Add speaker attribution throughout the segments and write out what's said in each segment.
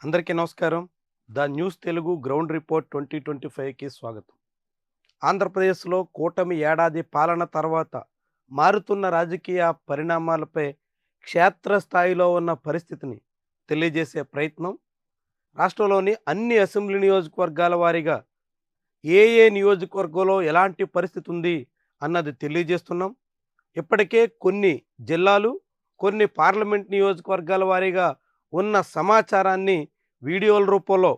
Speaker 1: అందరికీ నమస్కారం. The news Telugu ground report 2025కి స్వాగతం. ఆంధ్రప్రదేశ్‌లో కూటమి ఏడాది పాలన తర్వాత మారుతున్న రాజకీయ పరిణామాలపై క్షేత్రస్థాయిలో ఉన్న పరిస్థితిని తెలియజేసే ప్రయత్నం. రాష్ట్రంలోని అన్ని అసెంబ్లీ నియోజకవర్గాల వారీగా ఏ నియోజకవర్గంలో ఎలాంటి పరిస్థితి ఉంది అన్నది తెలియజేస్తున్నాం. ఇప్పటికే కొన్ని జిల్లాలు, కొన్ని పార్లమెంట్ నియోజకవర్గాల వారీగా ఉన్న సమాచారాన్ని వీడియోల రూపంలో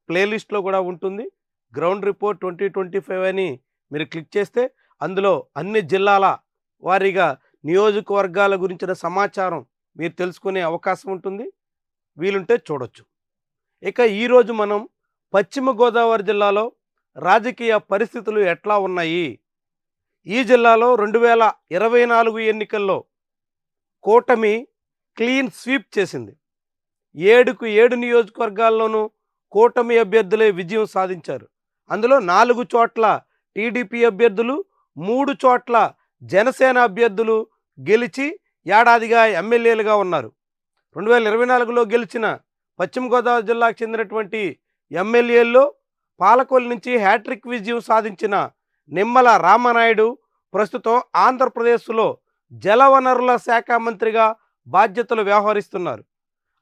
Speaker 1: ప్లేలిస్ట్లో కూడా ఉంటుంది. గ్రౌండ్ రిపోర్ట్ 2025 అని మీరు క్లిక్ చేస్తే అందులో అన్ని జిల్లాల వారీగా నియోజకవర్గాల గురించిన సమాచారం మీరు తెలుసుకునే అవకాశం ఉంటుంది. వీలుంటే చూడొచ్చు. ఇక ఈరోజు మనం పశ్చిమ గోదావరి జిల్లాలో రాజకీయ పరిస్థితులు ఎట్లా ఉన్నాయి, ఈ జిల్లాలో 2024 ఎన్నికల్లో కూటమి క్లీన్ స్వీప్ చేసింది. 7కు 7 నియోజకవర్గాల్లోనూ కూటమి అభ్యర్థులే విజయం సాధించారు. అందులో 4 చోట్ల టీడీపీ అభ్యర్థులు, 3 చోట్ల జనసేన అభ్యర్థులు గెలిచి ఏడాదిగా ఎమ్మెల్యేలుగా ఉన్నారు. 2024లో గెలిచిన పశ్చిమ గోదావరి జిల్లాకు చెందినటువంటి ఎమ్మెల్యేల్లో పాలకొల్లు నుంచి హ్యాట్రిక్ విజయం సాధించిన నిమ్మల రామనాయుడు ప్రస్తుతం ఆంధ్రప్రదేశ్లో జలవనరుల శాఖ మంత్రిగా బాధ్యతలు వ్యవహరిస్తున్నారు.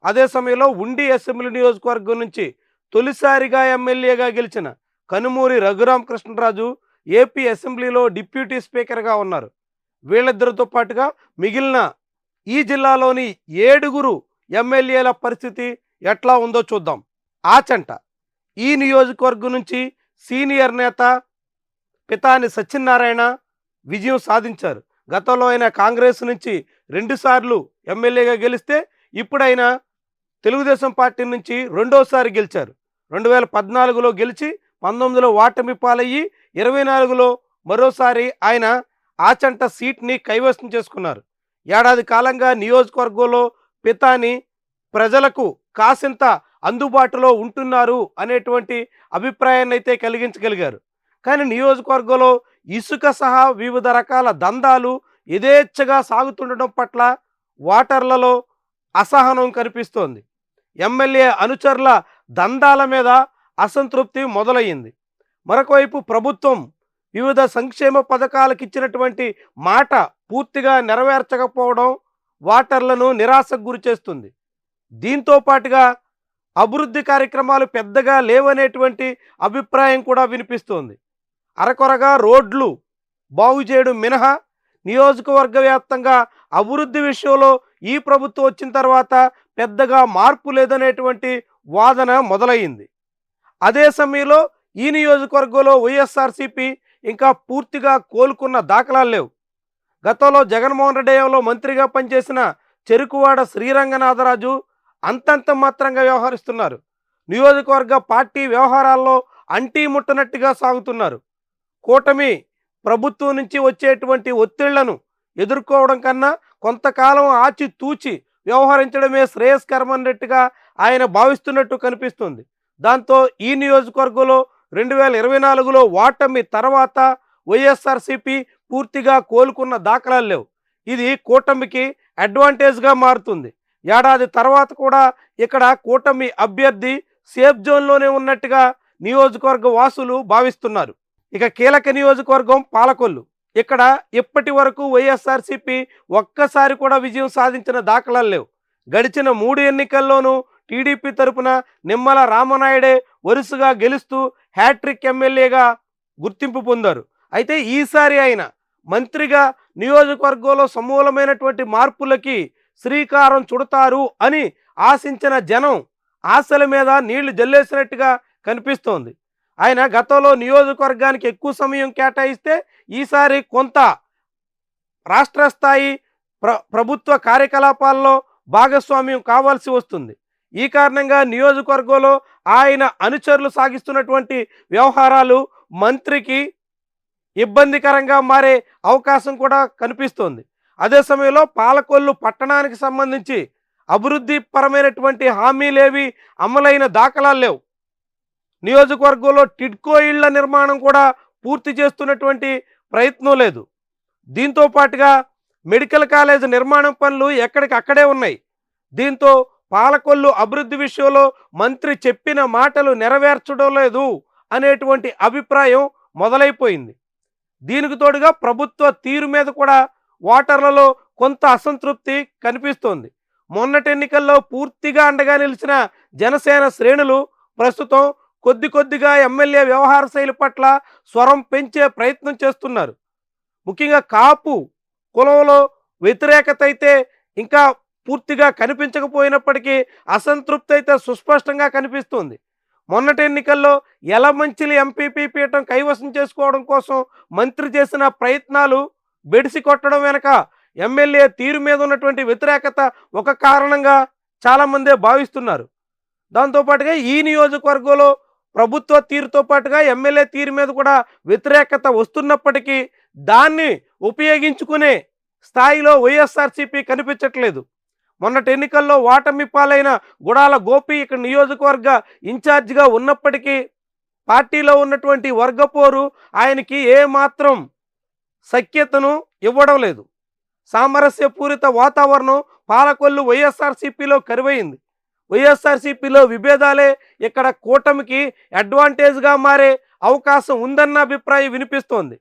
Speaker 1: అదే సమయంలో ఉండి అసెంబ్లీ నియోజకవర్గం నుంచి తొలిసారిగా ఎమ్మెల్యేగా గెలిచిన కనుమూరి రఘురామకృష్ణరాజు ఏపీ అసెంబ్లీలో డిప్యూటీ స్పీకర్గా ఉన్నారు. వీళ్ళిద్దరితో పాటుగా మిగిలిన ఈ జిల్లాలోని 7గురు ఎమ్మెల్యేల పరిస్థితి ఎట్లా ఉందో చూద్దాం. ఆచంట ఈ నియోజకవర్గం నుంచి సీనియర్ నేత పితాని సత్యనారాయణ విజయం సాధించారు. గతంలో ఆయన కాంగ్రెస్ నుంచి 2 సార్లు ఎమ్మెల్యేగా గెలిస్తే ఇప్పుడైనా తెలుగుదేశం పార్టీ నుంచి రెండోసారి గెలిచారు. 2014లో గెలిచి 19లో ఓటమి పాలయ్యి 24లో మరోసారి ఆయన ఆచంట సీట్ని కైవసం చేసుకున్నారు. ఏడాది కాలంగా నియోజకవర్గంలో పితాని ప్రజలకు కాసింత అందుబాటులో ఉంటున్నారు అనేటువంటి అభిప్రాయాన్ని అయితే కలిగించగలిగారు. కానీ నియోజకవర్గంలో ఇసుక సహా వివిధ రకాల దందాలు యథేచ్ఛగా సాగుతుండడం పట్ల ఓటర్లలో అసహనం కనిపిస్తోంది. ఎమ్మెల్యే అనుచరుల దందాల మీద అసంతృప్తి మొదలయ్యింది. మరొకవైపు ప్రభుత్వం వివిధ సంక్షేమ పథకాలకు ఇచ్చినటువంటి మాట పూర్తిగా నెరవేర్చకపోవడం ఓటర్లను నిరాశకు గురిచేస్తుంది. దీంతో పాటుగా అభివృద్ధి కార్యక్రమాలు పెద్దగా లేవనేటువంటి అభిప్రాయం కూడా వినిపిస్తోంది. అరకొరగా రోడ్లు బాగు చేయడం మినహా నియోజకవర్గ వ్యాప్తంగా అభివృద్ధి విషయంలో ఈ ప్రభుత్వం వచ్చిన తర్వాత పెద్దగా మార్పు లేదనేటువంటి వాదన మొదలయ్యింది. అదే సమయంలో ఈ నియోజకవర్గంలో వైఎస్ఆర్సీపీ ఇంకా పూర్తిగా కోలుకున్న దాఖలాలు లేవు. గతంలో జగన్మోహన్ రెడ్డి హయాంలో మంత్రిగా పనిచేసిన చెరుకువాడ శ్రీరంగనాథరాజు అంతంత మాత్రంగా వ్యవహరిస్తున్నారు. నియోజకవర్గ పార్టీ వ్యవహారాల్లో అంటీ ముట్టనట్టుగా సాగుతున్నారు. కూటమి ప్రభుత్వం నుంచి వచ్చేటువంటి ఒత్తిళ్లను ఎదుర్కోవడం కన్నా కొంతకాలం ఆచి తూచి వ్యవహరించడమే శ్రేయస్కరమన్నట్టుగా ఆయన భావిస్తున్నట్టు కనిపిస్తుంది. దాంతో ఈ నియోజకవర్గంలో 2024లో ఓటమి తర్వాత వైఎస్ఆర్సీపీ పూర్తిగా కోలుకున్న దాఖలాలు లేవు. ఇది కూటమికి అడ్వాంటేజ్గా మారుతుంది. ఏడాది తర్వాత కూడా ఇక్కడ కూటమి అభ్యర్థి సేఫ్ జోన్లోనే ఉన్నట్టుగా నియోజకవర్గ వాసులు భావిస్తున్నారు. ఇక కీలక నియోజకవర్గం పాలకొల్లు. ఇక్కడ ఇప్పటి వరకు వైఎస్ఆర్సీపీ ఒక్కసారి కూడా విజయం సాధించిన దాఖలాలు లేవు. గడిచిన 3 ఎన్నికల్లోనూ టీడీపీ తరపున నిమ్మల రామనాయుడే వరుసగా గెలుస్తూ హ్యాట్రిక్ ఎమ్మెల్యేగా గుర్తింపు పొందారు. అయితే ఈసారి ఆయన మంత్రిగా నియోజకవర్గంలో సమూలమైనటువంటి మార్పులకి శ్రీకారం చుడతారు అని ఆశించిన జనం ఆశల మీద నీళ్లు జల్లేసినట్టుగా కనిపిస్తోంది. ఆయన గతంలో నియోజకవర్గానికి ఎక్కువ సమయం కేటాయిస్తే ఈసారి కొంత రాష్ట్ర స్థాయి ప్రభుత్వ కార్యకలాపాల్లో భాగస్వామ్యం కావాల్సి వస్తుంది. ఈ కారణంగా నియోజకవర్గంలో ఆయన అనుచరులు సాగిస్తున్నటువంటి వ్యవహారాలు మంత్రికి ఇబ్బందికరంగా మారే అవకాశం కూడా కనిపిస్తోంది. అదే సమయంలో పాలకొల్లు పట్టణానికి సంబంధించి అభివృద్ధి పరమైనటువంటి హామీలేవి అమలైన దాఖలాలు లేవు. నియోజకవర్గంలో టిడ్కో ఇళ్ల నిర్మాణం కూడా పూర్తి చేస్తున్నటువంటి ప్రయత్నం లేదు. దీంతో పాటుగా మెడికల్ కాలేజ్ నిర్మాణం పనులు ఎక్కడికి అక్కడే ఉన్నాయి. దీంతో పాలకొల్లు అభివృద్ధి విషయంలో మంత్రి చెప్పిన మాటలు నెరవేర్చడం లేదు అనేటువంటి అభిప్రాయం మొదలైపోయింది. దీనికి తోడుగా ప్రభుత్వ తీరు మీద కూడా ఓటర్లలో కొంత అసంతృప్తి కనిపిస్తోంది. మొన్నటి ఎన్నికల్లో పూర్తిగా అండగా నిలిచిన జనసేన శ్రేణులు ప్రస్తుతం కొద్ది కొద్దిగా ఎమ్మెల్యే వ్యవహార శైలి పట్ల స్వరం పెంచే ప్రయత్నం చేస్తున్నారు. ముఖ్యంగా కాపు కులంలో వ్యతిరేకత అయితే ఇంకా పూర్తిగా కనిపించకపోయినప్పటికీ అసంతృప్తి అయితే సుస్పష్టంగా కనిపిస్తుంది. మొన్నటి ఎన్నికల్లో యలమంచిలి ఎంపీపీ పీఠం కైవసం చేసుకోవడం కోసం మంత్రి చేసిన ప్రయత్నాలు బెడిసి కొట్టడం వెనక ఎమ్మెల్యే తీరు మీద ఉన్నటువంటి వ్యతిరేకత ఒక కారణంగా చాలామందే భావిస్తున్నారు. దాంతోపాటుగా ఈ నియోజకవర్గంలో ప్రభుత్వ తీరుతో పాటుగా ఎమ్మెల్యే తీరు మీద కూడా వ్యతిరేకత వస్తున్నప్పటికీ దాన్ని ఉపయోగించుకునే స్థాయిలో వైఎస్ఆర్సీపీ కనిపించట్లేదు. మొన్నటి ఎన్నికల్లో ఓటమి పాలైన గుడాల గోపి ఇక్కడ నియోజకవర్గ ఇన్ఛార్జిగా ఉన్నప్పటికీ పార్టీలో ఉన్నటువంటి వర్గపోరు ఆయనకి ఏమాత్రం సఖ్యతను ఇవ్వడం లేదు. సామరస్యపూరిత వాతావరణం పాలకొల్లు వైఎస్ఆర్సీపీలో కరువైంది. వైఎస్ఆర్సీపీలో విభేదాలే ఇక్కడ కూటమికి అడ్వాంటేజ్గా మారే అవకాశం ఉందన్న అభిప్రాయం వినిపిస్తోంది.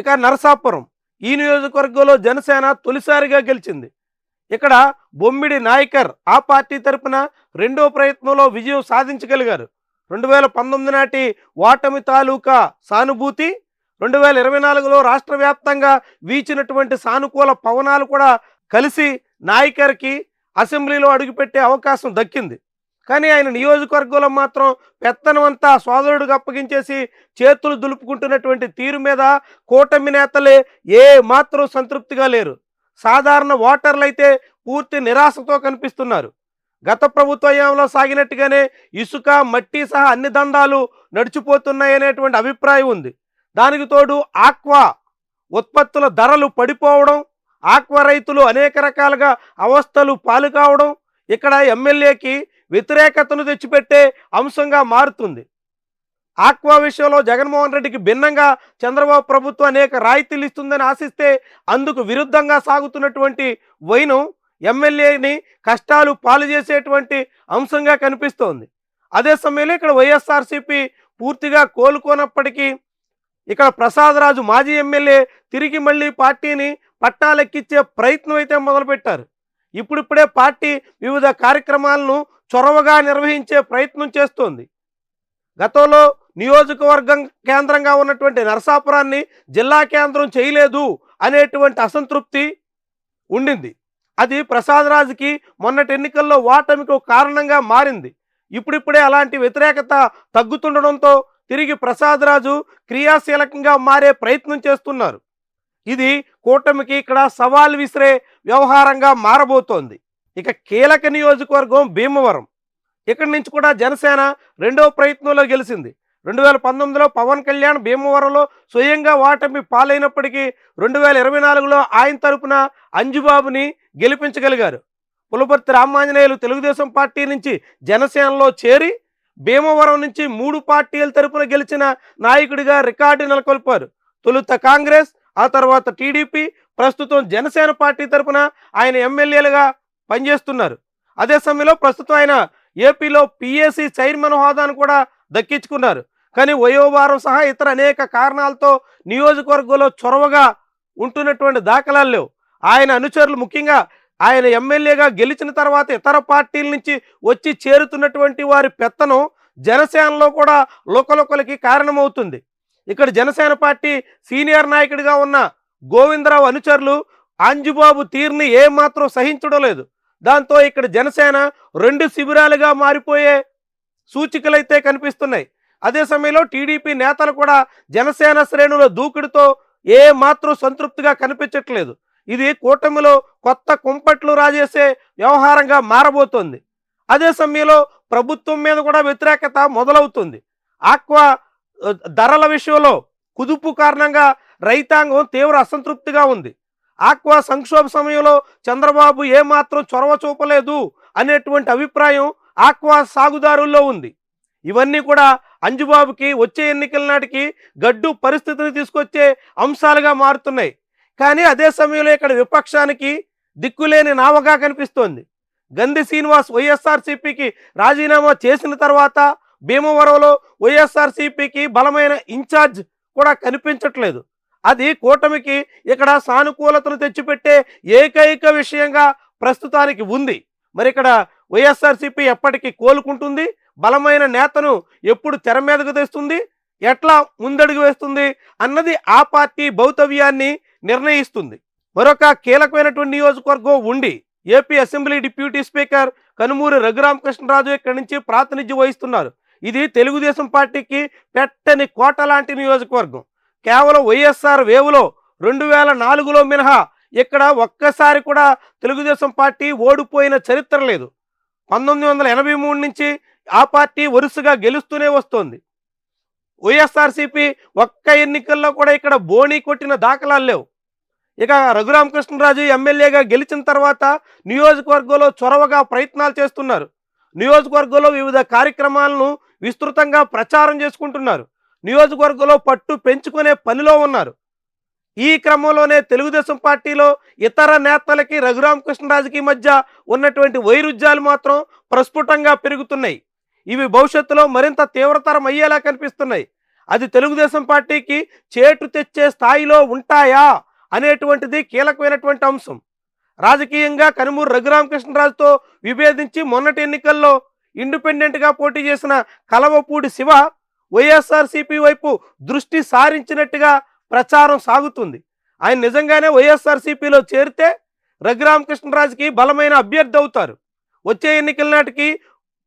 Speaker 1: ఇక నరసాపురం ఈ నియోజకవర్గంలో జనసేన తొలిసారిగా గెలిచింది. ఇక్కడ బొమ్మిడి నాయకర్ ఆ పార్టీ తరపున రెండో ప్రయత్నంలో విజయం సాధించగలిగారు. 2019 నాటి ఓటమి తాలూకా సానుభూతి 2024లో రాష్ట్ర వ్యాప్తంగా వీచినటువంటి సానుకూల పవనాలు కూడా కలిసి నాయకర్కి అసెంబ్లీలో అడుగుపెట్టే అవకాశం దక్కింది. కానీ ఆయన నియోజకవర్గంలో మాత్రం పెత్తనమంతా సోదరుడికి అప్పగించేసి చేతులు దులుపుకుంటున్నటువంటి తీరు మీద కూటమి నేతలే ఏ మాత్రం సంతృప్తిగా లేరు. సాధారణ ఓటర్లు అయితే పూర్తి నిరాశతో కనిపిస్తున్నారు. గత ప్రభుత్వ హయాంలో సాగినట్టుగానే ఇసుక మట్టి సహా అన్ని దందాలు నడిచిపోతున్నాయనేటువంటి అభిప్రాయం ఉంది. దానికి తోడు ఆక్వా ఉత్పత్తుల ధరలు పడిపోవడం, ఆక్వా రైతులు అనేక రకాలుగా అవస్థలు పాలు కావడం ఇక్కడ ఎమ్మెల్యేకి వ్యతిరేకతను తెచ్చిపెట్టే అంశంగా మారుతుంది. ఆక్వా విషయంలో జగన్మోహన్ రెడ్డికి భిన్నంగా చంద్రబాబు ప్రభుత్వం అనేక రాయితీలు ఇస్తుందని ఆశిస్తే అందుకు విరుద్ధంగా సాగుతున్నటువంటి వైనం ఎమ్మెల్యేని కష్టాలు పాలు చేసేటువంటి అంశంగా కనిపిస్తోంది. అదే సమయంలో ఇక్కడ వైఎస్ఆర్సీపీ పూర్తిగా కోలుకోనప్పటికీ ఇక్కడ ప్రసాదరాజు మాజీ ఎమ్మెల్యే తిరిగి మళ్ళీ పార్టీని పట్టాలెక్కించే ప్రయత్నం అయితే మొదలుపెట్టారు. ఇప్పుడిప్పుడే పార్టీ వివిధ కార్యక్రమాలను చొరవగా నిర్వహించే ప్రయత్నం చేస్తోంది. గతంలో నియోజకవర్గం కేంద్రంగా ఉన్నటువంటి నరసాపురాన్ని జిల్లా కేంద్రం చేయలేదు అనేటువంటి అసంతృప్తి ఉండింది. అది ప్రసాదరాజుకి మొన్నటి ఎన్నికల్లో ఓటమికి ఒక కారణంగా మారింది. ఇప్పుడిప్పుడే అలాంటి వ్యతిరేకత తగ్గుతుండడంతో తిరిగి ప్రసాదరాజు క్రియాశీలకంగా మారే ప్రయత్నం చేస్తున్నారు. ఇది కూటమికి ఇక్కడ సవాల్ విసిరే వ్యవహారంగా మారబోతోంది. ఇక కీలక నియోజకవర్గం భీమవరం. ఇక్కడి నుంచి కూడా జనసేన రెండో ప్రయత్నంలో గెలిచింది. 2019లో పవన్ కళ్యాణ్ భీమవరంలో స్వయంగా ఓటమి పాలైనప్పటికీ 2024లో ఆయన తరపున అంజుబాబుని గెలిపించగలిగారు. పులపర్తి రామాంజనేయులు తెలుగుదేశం పార్టీ నుంచి జనసేనలో చేరి భీమవరం నుంచి 3 పార్టీల తరపున గెలిచిన నాయకుడిగా రికార్డు నెలకొల్పారు. తొలుత కాంగ్రెస్, ఆ తర్వాత టీడీపీ, ప్రస్తుతం జనసేన పార్టీ తరపున ఆయన ఎమ్మెల్యేలుగా పనిచేస్తున్నారు. అదే సమయంలో ప్రస్తుతం ఆయన ఏపీలో పిఏసీ చైర్మన్ హోదాను కూడా దక్కించుకున్నారు. కానీ వయోభారం సహా ఇతర అనేక కారణాలతో నియోజకవర్గంలో చొరవగా ఉంటున్నటువంటి దాఖలాలు లేవు. ఆయన అనుచరులు ముఖ్యంగా ఆయన ఎమ్మెల్యేగా గెలిచిన తర్వాత ఇతర పార్టీల నుంచి వచ్చి చేరుతున్నటువంటి వారి పెత్తనం జనసేనలో కూడా లోకలొకలకి కారణమవుతుంది. ఇక్కడ జనసేన పార్టీ సీనియర్ నాయకుడిగా ఉన్న గోవిందరావు అనుచరులు అంజుబాబు తీరుని ఏమాత్రం సహించడం లేదు. దాంతో ఇక్కడ జనసేన 2 శిబిరాలుగా మారిపోయే సూచికలైతే కనిపిస్తున్నాయి. అదే సమయంలో టీడీపీ నేతలు కూడా జనసేన శ్రేణుల దూకుడుతో ఏ మాత్రం సంతృప్తిగా కనిపించట్లేదు. ఇది కూటమిలో కొత్త కుంపట్లు రాజేసే వ్యవహారంగా మారబోతోంది. అదే సమయంలో ప్రభుత్వం మీద కూడా వ్యతిరేకత మొదలవుతుంది. ఆక్వా ధరల విషయంలో కుదుపు కారణంగా రైతాంగం తీవ్ర అసంతృప్తిగా ఉంది. ఆక్వా సంక్షోభ సమయంలో చంద్రబాబు ఏమాత్రం చొరవ చూపలేదు అనేటువంటి అభిప్రాయం ఆక్వా సాగుదారుల్లో ఉంది. ఇవన్నీ కూడా అంజుబాబుకి వచ్చే ఎన్నికల నాటికి గడ్డు పరిస్థితిని తీసుకొచ్చే అంశాలుగా మారుతున్నాయి. కానీ అదే సమయంలో ఇక్కడ విపక్షానికి దిక్కులేని నావగా కనిపిస్తోంది. గంధి శ్రీనివాస్ వైఎస్ఆర్సీపీకి రాజీనామా చేసిన తర్వాత భీమవరంలో వైఎస్ఆర్సీపీకి బలమైన ఇన్ఛార్జ్ కూడా కనిపించట్లేదు. అది కూటమికి ఇక్కడ సానుకూలతను తెచ్చిపెట్టే ఏకైక విషయంగా ప్రస్తుతానికి ఉంది. మరి ఇక్కడ వైఎస్ఆర్సీపీ ఎప్పటికీ కోలుకుంటుంది, బలమైన నేతను ఎప్పుడు తెర మీదకు తెస్తుంది, ఎట్లా ముందడుగు వేస్తుంది అన్నది ఆ పార్టీ భౌతవ్యాన్ని నిర్ణయిస్తుంది. మరొక కీలకమైనటువంటి నియోజకవర్గం ఉండి AP assembly deputy speaker Kanumuri Raghuramakrishnaraju ఇక్కడి నుంచి ప్రాతినిధ్యం వహిస్తున్నారు. ఇది తెలుగుదేశం పార్టీకి పెట్టని కోట లాంటి నియోజకవర్గం. కేవలం వైఎస్ఆర్ వేవులో 2004లో మినహా ఇక్కడ ఒక్కసారి కూడా తెలుగుదేశం పార్టీ ఓడిపోయిన చరిత్ర లేదు. 1983 నుంచి ఆ పార్టీ వరుసగా గెలుస్తూనే వస్తోంది. వైఎస్ఆర్సీపీ ఒక్క ఎన్నికల్లో కూడా ఇక్కడ బోణీ కొట్టిన దాఖలాలు లేవు. ఇక రఘురామకృష్ణరాజు ఎమ్మెల్యేగా గెలిచిన తర్వాత నియోజకవర్గంలో చొరవగా ప్రయత్నాలు చేస్తున్నారు. నియోజకవర్గంలో వివిధ కార్యక్రమాలను విస్తృతంగా ప్రచారం చేసుకుంటున్నారు. నియోజకవర్గంలో పట్టు పెంచుకునే పనిలో ఉన్నారు. ఈ క్రమంలోనే తెలుగుదేశం పార్టీలో ఇతర నేతలకి రఘురామకృష్ణరాజుకి మధ్య ఉన్నటువంటి వైరుధ్యాలు మాత్రం ప్రస్ఫుటంగా పెరుగుతున్నాయి. ఇవి భవిష్యత్తులో మరింత తీవ్రతరం అయ్యేలా కనిపిస్తున్నాయి. అది తెలుగుదేశం పార్టీకి చేటు తెచ్చే స్థాయిలో ఉంటాయా అనేటువంటిది కీలకమైనటువంటి అంశం. రాజకీయంగా కనుమూరు రఘురామకృష్ణరాజుతో విభేదించి మొన్నటి ఎన్నికల్లో ఇండిపెండెంట్గా పోటీ చేసిన కలవపూడి శివ వైఎస్ఆర్సీపీ వైపు దృష్టి సారించినట్టుగా ప్రచారం సాగుతుంది. ఆయన నిజంగానే వైఎస్ఆర్సీపీలో చేరితే రఘురామకృష్ణరాజుకి బలమైన అభ్యర్థి అవుతారు. వచ్చే ఎన్నికల నాటికి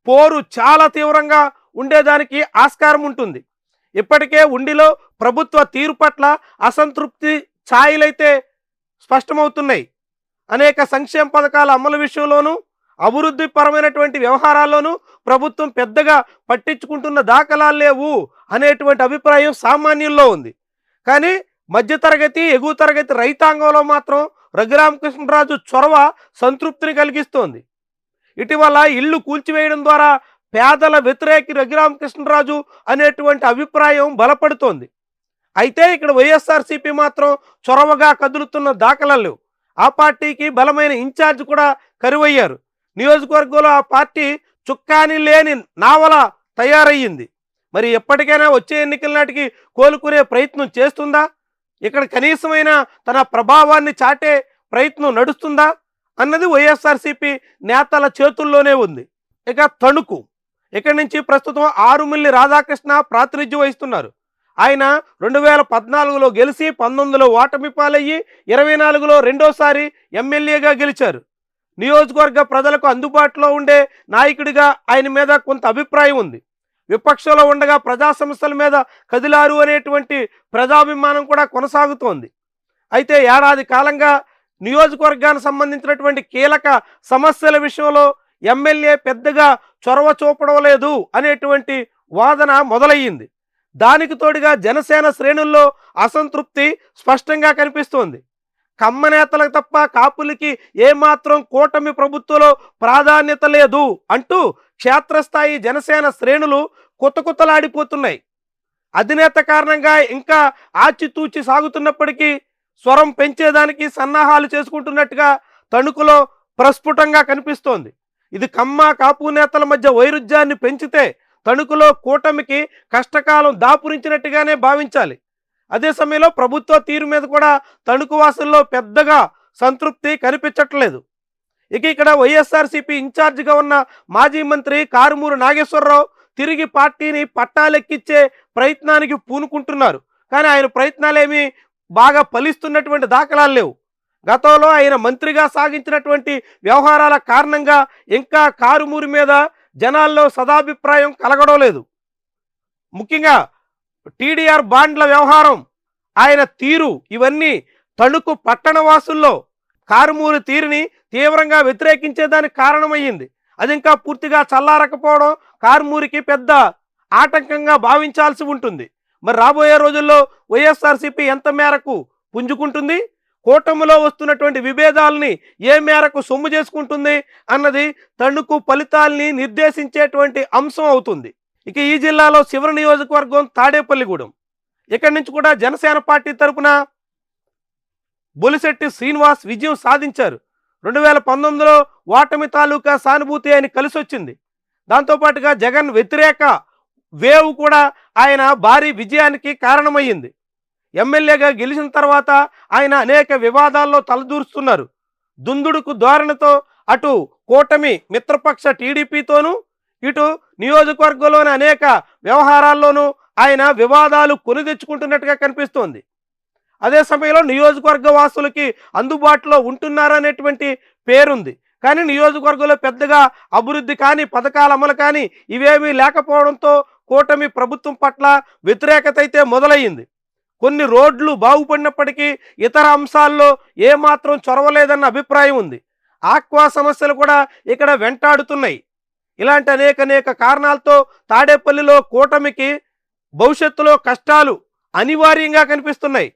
Speaker 1: పోరు చాలా తీవ్రంగా ఉండేదానికి ఆస్కారం ఉంటుంది. ఇప్పటికే ఉండిలో ప్రభుత్వ తీరు పట్ల అసంతృప్తి ఛాయలైతే స్పష్టమవుతున్నాయి. అనేక సంక్షేమ పథకాల అమలు విషయంలోనూ అభివృద్ధి పరమైనటువంటి వ్యవహారాల్లోనూ ప్రభుత్వం పెద్దగా పట్టించుకుంటున్న దాఖలాలు లేవు అనేటువంటి అభిప్రాయం సామాన్యుల్లో ఉంది. కానీ మధ్యతరగతి ఎగువ తరగతి రైతాంగంలో మాత్రం రఘురామకృష్ణరాజు చొరవ సంతృప్తిని కలిగిస్తోంది. ఇటీవల ఇళ్లు కూల్చివేయడం ద్వారా పేదల వ్యతిరేకి రఘురామకృష్ణరాజు అనేటువంటి అభిప్రాయం బలపడుతోంది. అయితే ఇక్కడ వైఎస్ఆర్సీపీ మాత్రం చొరవగా కదులుతున్న దాఖలాలు. ఆ పార్టీకి బలమైన ఇన్ఛార్జ్ కూడా కరువయ్యారు. నియోజకవర్గంలో ఆ పార్టీ చుక్కాని లేని నావల తయారయ్యింది. మరి ఎప్పటికైనా వచ్చే ఎన్నికల నాటికి కోలుకునే ప్రయత్నం చేస్తుందా? ఇక్కడ కనీసమైన తన ప్రభావాన్ని చాటే ప్రయత్నం నడుస్తుందా అన్నది వైఎస్ఆర్సీపీ నేతల చేతుల్లోనే ఉంది. ఇక తణుకు, ఇక్కడి నుంచి ప్రస్తుతం ఆరుమిల్లి రాధాకృష్ణ ప్రాతినిధ్యం వహిస్తున్నారు. ఆయన 2014లో గెలిచి 19లో ఓటమి పాలయ్యి 24లో రెండోసారి ఎమ్మెల్యేగా గెలిచారు. నియోజకవర్గ ప్రజలకు అందుబాటులో ఉండే నాయకుడిగా ఆయన మీద కొంత అభిప్రాయం ఉంది. విపక్షంలో ఉండగా ప్రజా సమస్యల మీద కదిలారు అనేటువంటి ప్రజాభిమానం కూడా కొనసాగుతోంది. అయితే ఏడాది కాలంగా నియోజకవర్గానికి సంబంధించినటువంటి కీలక సమస్యల విషయంలో ఎమ్మెల్యే పెద్దగా చొరవ చూపడం లేదు అనేటువంటి వాదన మొదలయ్యింది. దానికి తోడుగా జనసేన శ్రేణుల్లో అసంతృప్తి స్పష్టంగా కనిపిస్తోంది. కమ్మ నేతలకు తప్ప కాపులకి ఏమాత్రం కూటమి ప్రభుత్వంలో ప్రాధాన్యత లేదు అంటూ క్షేత్రస్థాయి జనసేన శ్రేణులు కుతకుతలాడిపోతున్నాయి. అధినేత కారణంగా ఇంకా ఆచితూచి సాగుతున్నప్పటికీ స్వరం పెంచేదానికి సన్నాహాలు చేసుకుంటున్నట్టుగా తణుకులో ప్రస్ఫుటంగా కనిపిస్తోంది. ఇది కమ్మ కాపు నేతల మధ్య వైరుధ్యాన్ని పెంచితే తణుకులో కూటమికి కష్టకాలం దాపురించినట్టుగానే భావించాలి. అదే సమయంలో ప్రభుత్వ తీరు మీద కూడా తణుకు వాసుల్లో పెద్దగా సంతృప్తి కనిపించట్లేదు. ఇక ఇక్కడ వైఎస్ఆర్సీపీ ఇన్ఛార్జిగా ఉన్న మాజీ మంత్రి కారుమూరి నాగేశ్వరరావు తిరిగి పార్టీని పట్టాలెక్కించే ప్రయత్నానికి పూనుకుంటున్నారు. కానీ ఆయన ప్రయత్నాలేమీ బాగా ఫలిస్తున్నటువంటి దాఖలాలు లేవు. గతంలో ఆయన మంత్రిగా సాగించినటువంటి వ్యవహారాల కారణంగా ఇంకా కారుమూరి మీద జనాల్లో సదాభిప్రాయం కలగడం లేదు. ముఖ్యంగా టీడీఆర్ బాండ్ల వ్యవహారం, ఆయన తీరు, ఇవన్నీ తణుకు పట్టణవాసుల్లో కారుమూరి తీరుని తీవ్రంగా వ్యతిరేకించేదానికి కారణమయ్యింది. అది ఇంకా పూర్తిగా చల్లారకపోవడం కారుమూరికి పెద్ద ఆటంకంగా భావించాల్సి ఉంటుంది. మరి రాబోయే రోజుల్లో వైఎస్ఆర్సీపీ ఎంత మేరకు పుంజుకుంటుంది, కూటమిలో వస్తున్నటువంటి విభేదాలని ఏ మేరకు సొమ్ము చేసుకుంటుంది అన్నది తణుకు ఫలితాల్ని నిర్దేశించేటువంటి అంశం అవుతుంది. ఇక ఈ జిల్లాలో చివరి నియోజకవర్గం తాడేపల్లిగూడెం. ఇక్కడి నుంచి కూడా జనసేన పార్టీ తరపున బొలిశెట్టి శ్రీనివాస్ విజయం సాధించారు. 2019లో ఓటమి తాలూకా సానుభూతి ఆయన కలిసొచ్చింది. దాంతోపాటుగా జగన్ వ్యతిరేక వేవ్ కూడా ఆయన భారీ విజయానికి కారణమయ్యింది. ఎమ్మెల్యేగా గెలిచిన తర్వాత ఆయన అనేక వివాదాల్లో తలదూరుస్తున్నారు. దుందుడుకు ధోరణితో అటు కూటమి మిత్రపక్ష టీడీపీతోనూ, ఇటు నియోజకవర్గంలోని అనేక వ్యవహారాల్లోనూ ఆయన వివాదాలు కొని తెచ్చుకుంటున్నట్టుగా కనిపిస్తోంది. అదే సమయంలో నియోజకవర్గ వాసులకి అందుబాటులో ఉంటున్నారనేటువంటి పేరుంది. కానీ నియోజకవర్గంలో పెద్దగా అభివృద్ధి కానీ, పథకాల అమలు కానీ ఇవేమీ లేకపోవడంతో కూటమి ప్రభుత్వం పట్ల వ్యతిరేకత అయితే మొదలయ్యింది. కొన్ని రోడ్లు బాగుపడినప్పటికీ ఇతర అంశాల్లో ఏమాత్రం చొరవలేదన్న అభిప్రాయం ఉంది. ఆక్వా సమస్యలు కూడా ఇక్కడ వెంటాడుతున్నాయి. ఇలాంటి అనేక కారణాలతో తాడేపల్లిలో కూటమికి భవిష్యత్తులో కష్టాలు అనివార్యంగా కనిపిస్తున్నాయి.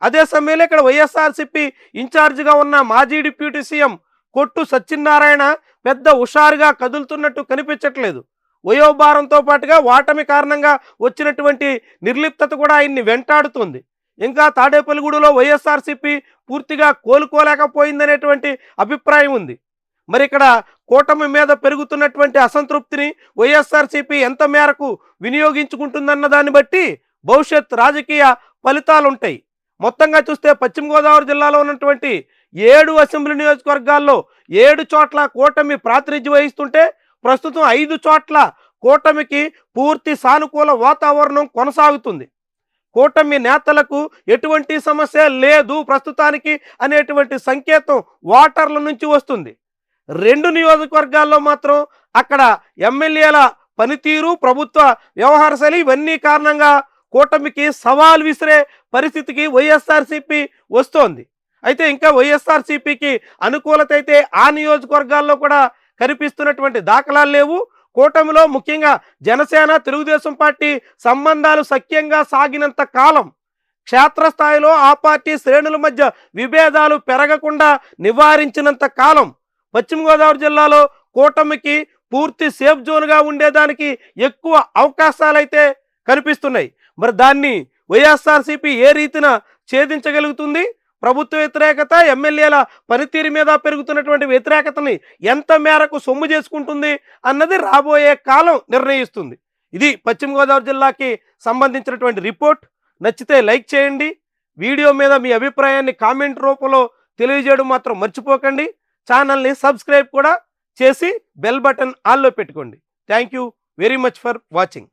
Speaker 1: అదే సమయంలో ఇక్కడ వైఎస్ఆర్సీపీ ఇన్ఛార్జిగా ఉన్న మాజీ డిప్యూటీ సీఎం కొట్టు సత్యనారాయణ పెద్ద హుషారుగా కదులుతున్నట్టు కనిపించట్లేదు. వయోభారంతో పాటుగా ఓటమి కారణంగా వచ్చినటువంటి నిర్లిప్తత కూడా ఆయన్ని వెంటాడుతుంది. ఇంకా తాడేపల్లిగూడలో వైఎస్ఆర్సీపీ పూర్తిగా కోలుకోలేకపోయిందనేటువంటి అభిప్రాయం ఉంది. మరి ఇక్కడ కూటమి మీద పెరుగుతున్నటువంటి అసంతృప్తిని వైఎస్ఆర్సీపీ ఎంత మేరకు వినియోగించుకుంటుందన్న దాన్ని బట్టి భవిష్యత్ రాజకీయ ఫలితాలుంటాయి. మొత్తంగా చూస్తే పశ్చిమ గోదావరి జిల్లాలో ఉన్నటువంటి 7 అసెంబ్లీ నియోజకవర్గాల్లో 7 చోట్ల కూటమి ప్రాతినిధ్యం వహిస్తుంటే ప్రస్తుతం 5 చోట్ల కూటమికి పూర్తి సానుకూల వాతావరణం కొనసాగుతుంది. కూటమి నేతలకు ఎటువంటి సమస్య లేదు ప్రస్తుతానికి అనేటువంటి సంకేతం ఓటర్ల నుంచి వస్తుంది. 2 నియోజకవర్గాల్లో మాత్రం అక్కడ ఎమ్మెల్యేల పనితీరు, ప్రభుత్వ వ్యవహార శైలి ఇవన్నీ కారణంగా కూటమికి సవాల్ విసిరే పరిస్థితికి వైఎస్ఆర్సీపీ వస్తోంది. అయితే ఇంకా వైఎస్ఆర్సీపీకి అనుకూలత అయితే ఆ నియోజకవర్గాల్లో కూడా కనిపిస్తున్నటువంటి దాఖలాలు లేవు. కూటమిలో ముఖ్యంగా జనసేన, తెలుగుదేశం పార్టీ సంబంధాలు సఖ్యంగా సాగినంత కాలం, క్షేత్రస్థాయిలో ఆ పార్టీ శ్రేణుల మధ్య విభేదాలు పెరగకుండా నివారించినంత కాలం పశ్చిమ గోదావరి జిల్లాలో కూటమికి పూర్తి సేఫ్ జోన్గా ఉండేదానికి ఎక్కువ అవకాశాలైతే కనిపిస్తున్నాయి. మరి దాన్ని వైఎస్ఆర్సీపీ ఏ రీతిన ఛేదించగలుగుతుంది? ప్రభుత్వ వ్యతిరేకత, ఎమ్మెల్యేల పనితీరు మీద పెరుగుతున్నటువంటి వ్యతిరేకతని ఎంత మేరకు సొమ్ము చేసుకుంటుంది అన్నది రాబోయే కాలం నిర్ణయిస్తుంది. ఇది పశ్చిమ గోదావరి జిల్లాకి సంబంధించినటువంటి రిపోర్ట్. నచ్చితే లైక్ చేయండి. వీడియో మీద మీ అభిప్రాయాన్ని కామెంట్ రూపంలో తెలియజేయడం మాత్రం మర్చిపోకండి. ఛానల్ని సబ్స్క్రైబ్ కూడా చేసి బెల్ బటన్ ఆన్లో పెట్టుకోండి. Thank you very much for watching.